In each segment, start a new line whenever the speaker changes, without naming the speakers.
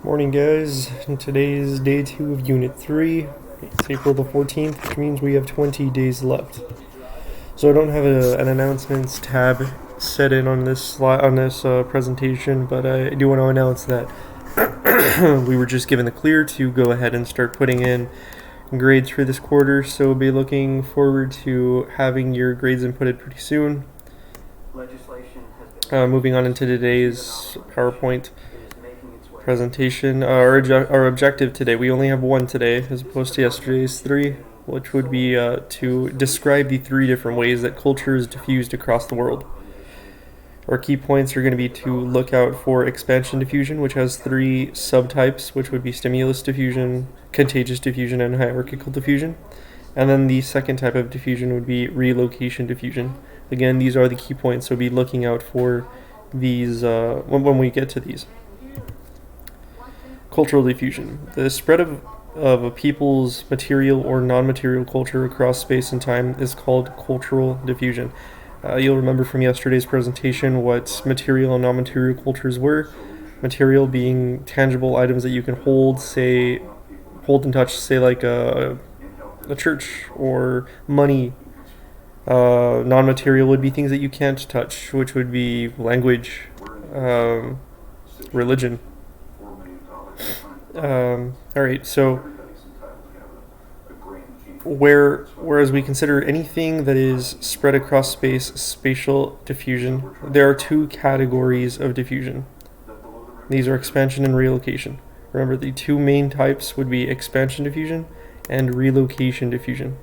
Morning, guys. Today is day 2 of Unit 3. It's April the 14th, which means we have 20 days left. So I don't have an announcements tab set in on this presentation, but I do want to announce that we were just given the clear to go ahead and start putting in grades for this quarter, so be looking forward to having your grades inputted pretty soon. Moving on into today's PowerPoint presentation. Our objective today, we only have one today as opposed to yesterday's 3, which would be to describe the 3 different ways that culture is diffused across the world. Our key points are going to be to look out for expansion diffusion, which has 3 subtypes, which would be stimulus diffusion, contagious diffusion, and hierarchical diffusion. And then the second type of diffusion would be relocation diffusion. Again, these are the key points, so be looking out for these when we get to these. Cultural diffusion. The spread of a people's material or non-material culture across space and time is called cultural diffusion. You'll remember from yesterday's presentation what material and non-material cultures were. Material being tangible items that you can hold and touch, say like a church or money. Non-material would be things that you can't touch, which would be language, religion. Alright, so whereas we consider anything that is spread across space spatial diffusion, there are 2 categories of diffusion. These are expansion and relocation. Remember, the 2 main types would be expansion diffusion and relocation diffusion.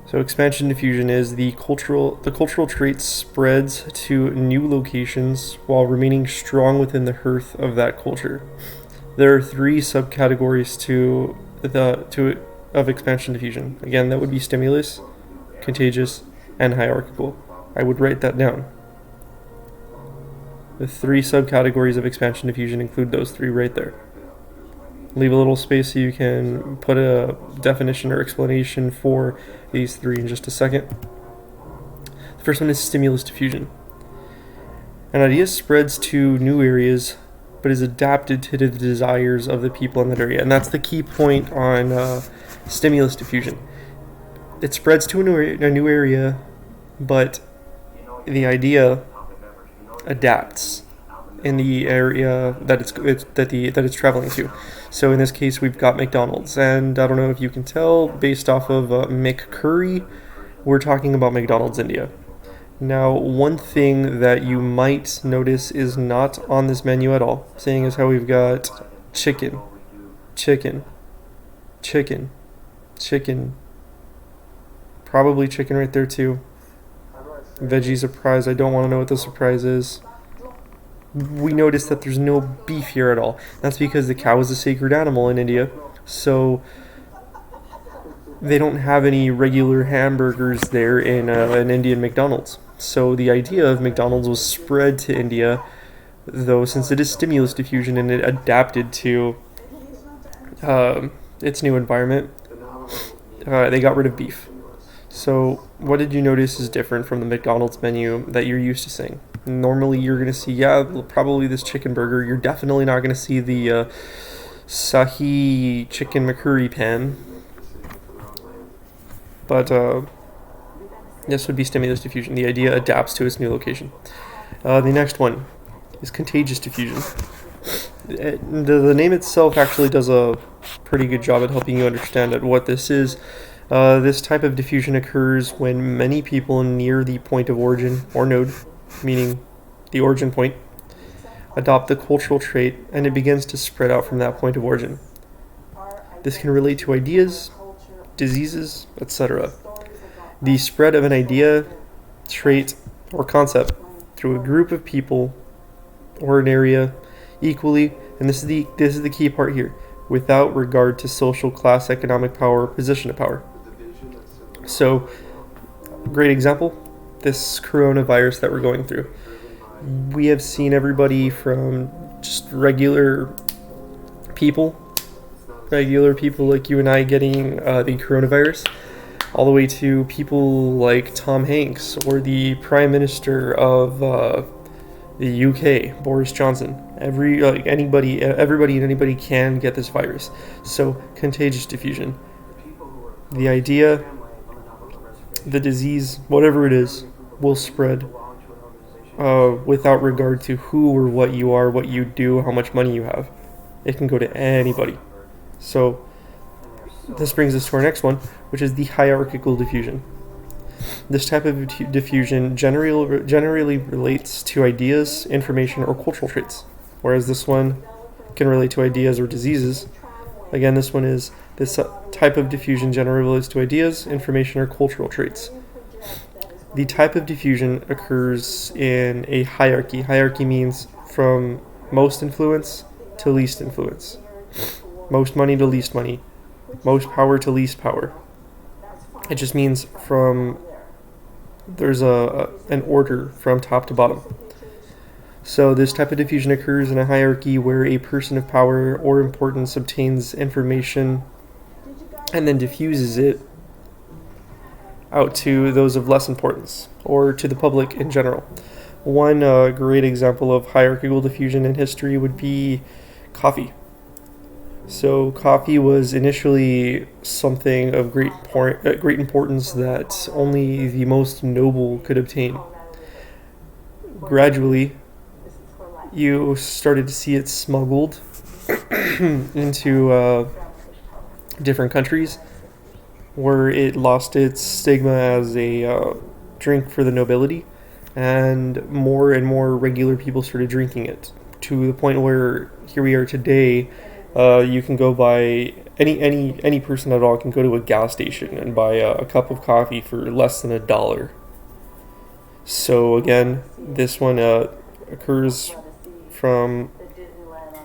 So expansion diffusion is the cultural trait spreads to new locations while remaining strong within the hearth of that culture. There are 3 subcategories of expansion diffusion. Again, that would be stimulus, contagious, and hierarchical. I would write that down. The 3 subcategories of expansion diffusion include those 3 right there. Leave a little space so you can put a definition or explanation for these 3 in just a second. The first one is stimulus diffusion. An idea spreads to new areas but is adapted to the desires of the people in that area. And that's the key point on stimulus diffusion. It spreads to a new area, but the idea adapts in the area that it's traveling to. So in this case, we've got McDonald's, and I don't know if you can tell based off of McCurry, we're talking about McDonald's India. Now, one thing that you might notice is not on this menu at all, seeing as how we've got chicken, probably chicken right there too. Veggie surprise, I don't want to know what the surprise is. We notice that there's no beef here at all. That's because the cow is a sacred animal in India, so they don't have any regular hamburgers there in an Indian McDonald's. So the idea of McDonald's was spread to India, though since it is stimulus diffusion and it adapted to its new environment, they got rid of beef. So what did you notice is different from the McDonald's menu that you're used to seeing? Normally you're going to see, probably this chicken burger. You're definitely not going to see the Sahi chicken McCurry pan. But this would be stimulus diffusion. The idea adapts to its new location. The next one is contagious diffusion. The name itself actually does a pretty good job at helping you understand what this is. This type of diffusion occurs when many people near the point of origin or node, meaning the origin point, adopt the cultural trait and it begins to spread out from that point of origin. This can relate to ideas, diseases, etc. The spread of an idea, trait, or concept through a group of people or an area equally, and this is the key part here, without regard to social class, economic power, or position of power. So, great example, this coronavirus that we're going through. We have seen everybody from just regular people like you and I getting the coronavirus, all the way to people like Tom Hanks or the Prime Minister of The UK, Boris Johnson. Everybody and anybody can get this virus. So contagious diffusion. The idea, the disease, whatever it is, will spread without regard to who or what you are, what you do, how much money you have. It can go to anybody. So this brings us to our next one, which is the hierarchical diffusion. This type of diffusion generally relates to ideas, information, or cultural traits, whereas this one can relate to ideas or diseases. Again, this type of diffusion generally relates to ideas, information, or cultural traits. The type of diffusion occurs in a hierarchy. Hierarchy means from most influence to least influence. Most money to least money. Most power to least power. It just means there's an order from top to bottom. So this type of diffusion occurs in a hierarchy where a person of power or importance obtains information and then diffuses it out to those of less importance or to the public in general. One great example of hierarchical diffusion in history would be coffee. So coffee was initially something of great importance that only the most noble could obtain. Gradually, you started to see it smuggled into different countries, where it lost its stigma as a drink for the nobility, and more regular people started drinking it, to the point where here we are today. You can go buy any person at all can go to a gas station and buy a cup of coffee for less than $1. So again, this one occurs from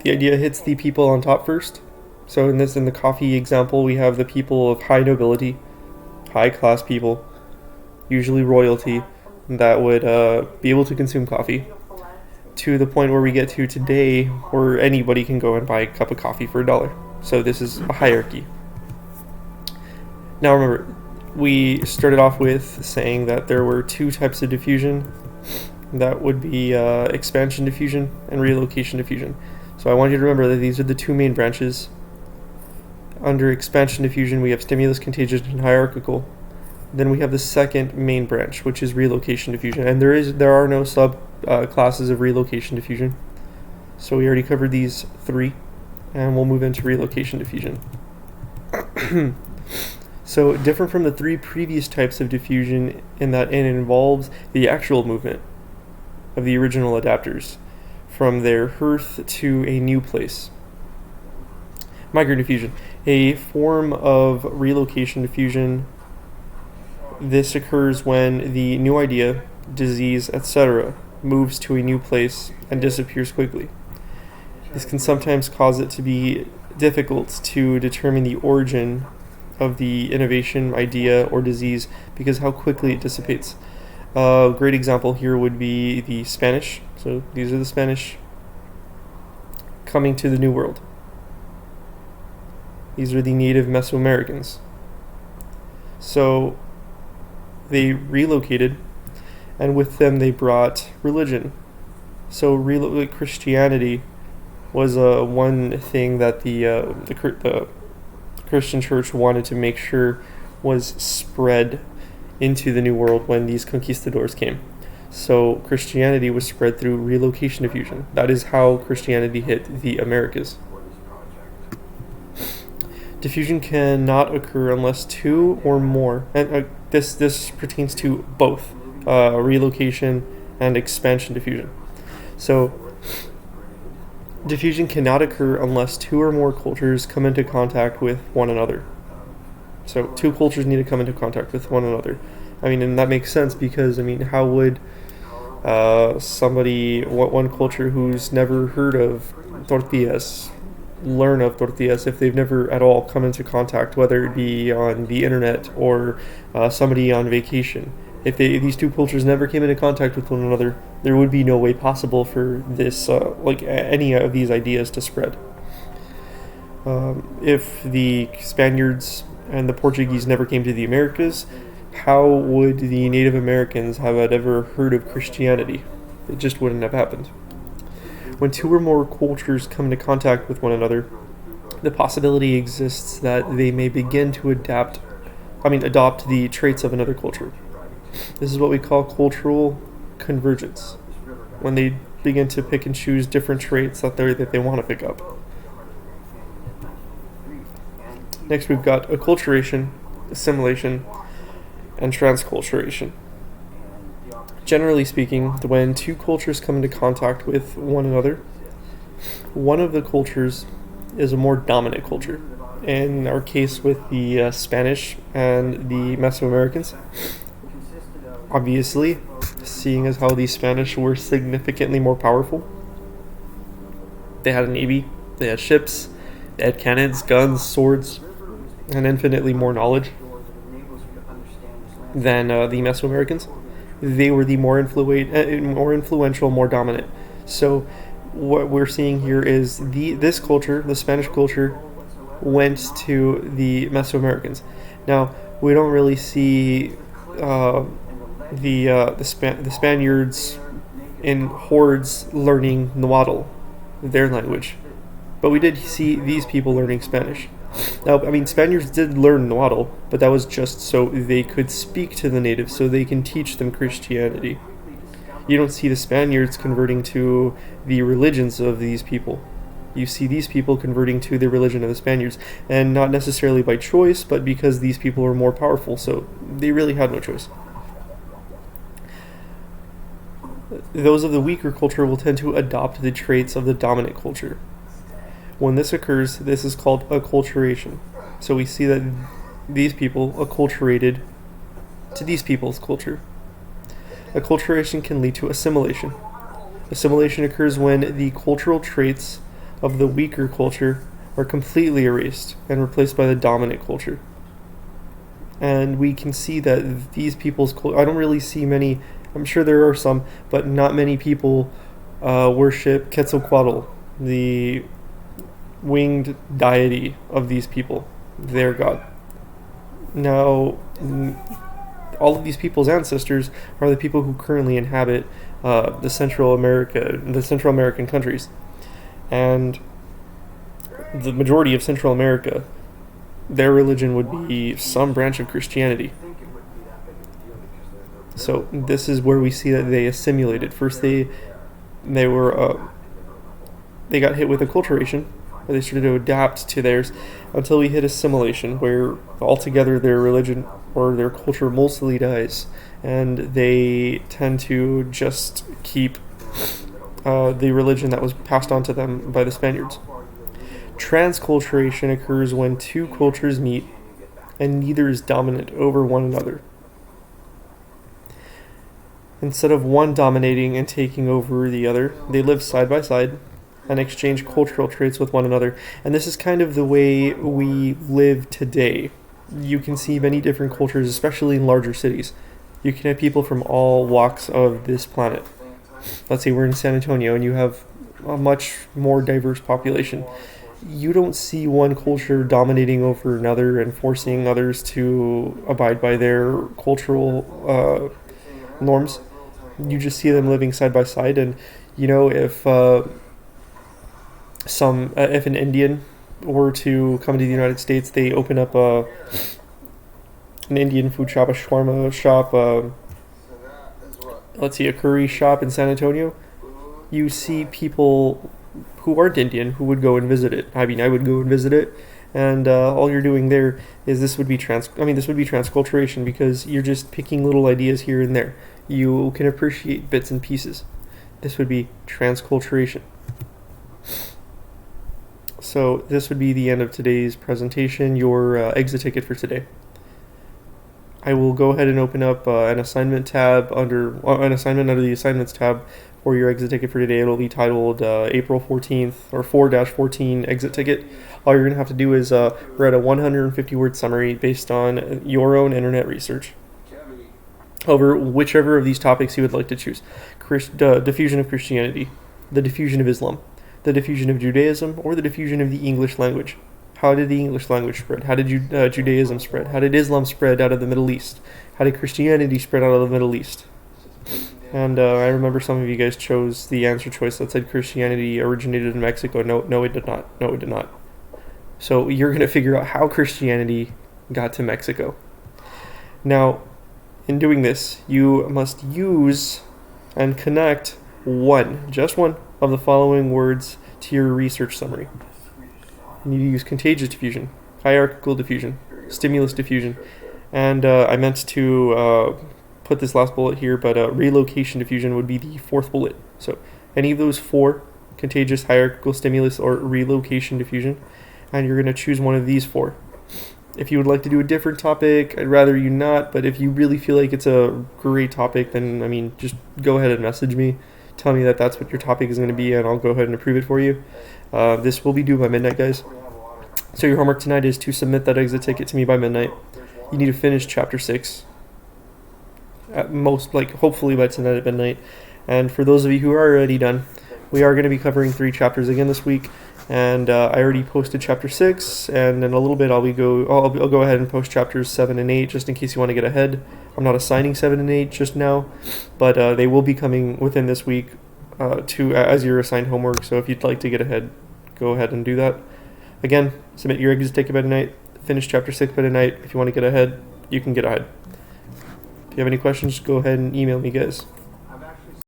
the idea hits the people on top first. So in the coffee example, we have the people of high nobility, high class people, usually royalty, that would be able to consume coffee, to the point where we get to today where anybody can go and buy a cup of coffee for $1. So this is a hierarchy. Now remember, we started off with saying that there were two types of diffusion. That would be expansion diffusion and relocation diffusion. So I want you to remember that these are the two main branches. Under expansion diffusion, we have stimulus, contagious, and hierarchical. Then we have the second main branch, which is relocation diffusion, and there are no sub classes of relocation diffusion. So we already covered these three, and we'll move into relocation diffusion. So different from the three previous types of diffusion in that it involves the actual movement of the original adapters from their hearth to a new place. Migrant diffusion, a form of relocation diffusion. This occurs when the new idea, disease, etc. moves to a new place and disappears quickly. This can sometimes cause it to be difficult to determine the origin of the innovation, idea, or disease because how quickly it dissipates. A great example here would be the Spanish. So these are the Spanish coming to the New World. These are the native Mesoamericans. So they relocated, and with them they brought religion. So Christianity was one thing that the Christian church wanted to make sure was spread into the New World when these conquistadors came. So Christianity was spread through relocation diffusion. That is how Christianity hit the Americas. Diffusion cannot occur unless two or more, and this pertains to both relocation and expansion diffusion. So diffusion cannot occur unless two or more cultures come into contact with one another. So two cultures need to come into contact with one another. I mean, and that makes sense because, I mean, how would one culture who's never heard of tortillas learn of tortillas if they've never at all come into contact, whether it be on the internet or somebody on vacation? If these two cultures never came into contact with one another, there would be no way possible for this, any of these ideas to spread. If the Spaniards and the Portuguese never came to the Americas, how would the Native Americans have ever heard of Christianity? It just wouldn't have happened. When two or more cultures come into contact with one another, the possibility exists that they may begin to adopt the traits of another culture. This is what we call cultural convergence, when they begin to pick and choose different traits that they want to pick up. Next, we've got acculturation, assimilation, and transculturation. Generally speaking, when two cultures come into contact with one another, one of the cultures is a more dominant culture. In our case with the Spanish and the Mesoamericans, obviously, seeing as how the Spanish were significantly more powerful, they had a navy, they had ships, they had cannons, guns, swords, and infinitely more knowledge than the Mesoamericans. They were the more influential, more dominant. So what we're seeing here is this culture, the Spanish culture, went to the Mesoamericans. Now, we don't really see the Spaniards in hordes learning Nahuatl, their language, but we did see these people learning Spanish. Now, Spaniards did learn Nahuatl, but that was just so they could speak to the natives, so they can teach them Christianity. You don't see the Spaniards converting to the religions of these people. You see these people converting to the religion of the Spaniards, and not necessarily by choice, but because these people were more powerful, so they really had no choice. Those of the weaker culture will tend to adopt the traits of the dominant culture. When this occurs, this is called acculturation. So we see that these people acculturated to these people's culture. Acculturation can lead to assimilation. Assimilation occurs when the cultural traits of the weaker culture are completely erased and replaced by the dominant culture. And we can see that these people's I don't really see many, I'm sure there are some, but not many people worship Quetzalcoatl, the winged deity of these people, their god. Now, all of these people's ancestors are the people who currently inhabit the Central American countries, and the majority of Central America, their religion would be some branch of Christianity. So this is where we see that they assimilated. First, they got hit with acculturation, where they started to adapt to theirs, until we hit assimilation, where altogether their religion or their culture mostly dies, and they tend to just keep the religion that was passed on to them by the Spaniards. Transculturation occurs when two cultures meet and neither is dominant over one another. Instead of one dominating and taking over the other, they live side by side and exchange cultural traits with one another. And this is kind of the way we live today. You can see many different cultures, especially in larger cities. You can have people from all walks of this planet. Let's say we're in San Antonio and you have a much more diverse population. You don't see one culture dominating over another and forcing others to abide by their cultural norms. You just see them living side by side, and if an Indian were to come to the United States, they open up an Indian food shop, a shawarma shop, a curry shop in San Antonio. You see people who aren't Indian who would go and visit it. I would go and visit it, and all you're doing there is this would be transculturation, because you're just picking little ideas here and there. You can appreciate bits and pieces. This would be transculturation. So this would be the end of today's presentation, your exit ticket for today. I will go ahead and open up an assignment tab under the assignments tab for your exit ticket for today. It'll be titled April 14th or 4-14 exit ticket. All you're going to have to do is write a 150-word summary based on your own internet research over whichever of these topics you would like to choose. Diffusion of Christianity, the diffusion of Islam, the diffusion of Judaism, or the diffusion of the English language. How did the English language spread? How did Judaism spread? How did Islam spread out of the Middle East? How did Christianity spread out of the Middle East? And I remember some of you guys chose the answer choice that said Christianity originated in Mexico. No, it did not. No, it did not. So you're going to figure out how Christianity got to Mexico. Now, in doing this, you must use and connect just one of the following words to your research summary. You need to use contagious diffusion, hierarchical diffusion, stimulus diffusion, and I meant to put this last bullet here, but relocation diffusion would be the fourth bullet. So any of those four, contagious, hierarchical, stimulus, or relocation diffusion, and you're going to choose one of these four. If you would like to do a different topic, I'd rather you not, but if you really feel like it's a great topic, then, just go ahead and message me. Tell me that that's what your topic is going to be, and I'll go ahead and approve it for you. This will be due by midnight, guys. So your homework tonight is to submit that exit ticket to me by midnight. You need to finish Chapter 6. At most, hopefully by tonight at midnight. And for those of you who are already done, we are going to be covering 3 chapters again this week. And I already posted Chapter 6, and in a little bit I'll go ahead and post Chapters 7 and 8, just in case you want to get ahead. I'm not assigning 7 and 8 just now, but they will be coming within this week as your assigned homework, so if you'd like to get ahead, go ahead and do that. Again, submit your exit ticket by tonight, finish Chapter 6 by tonight. If you want to get ahead, you can get ahead. If you have any questions, go ahead and email me, guys.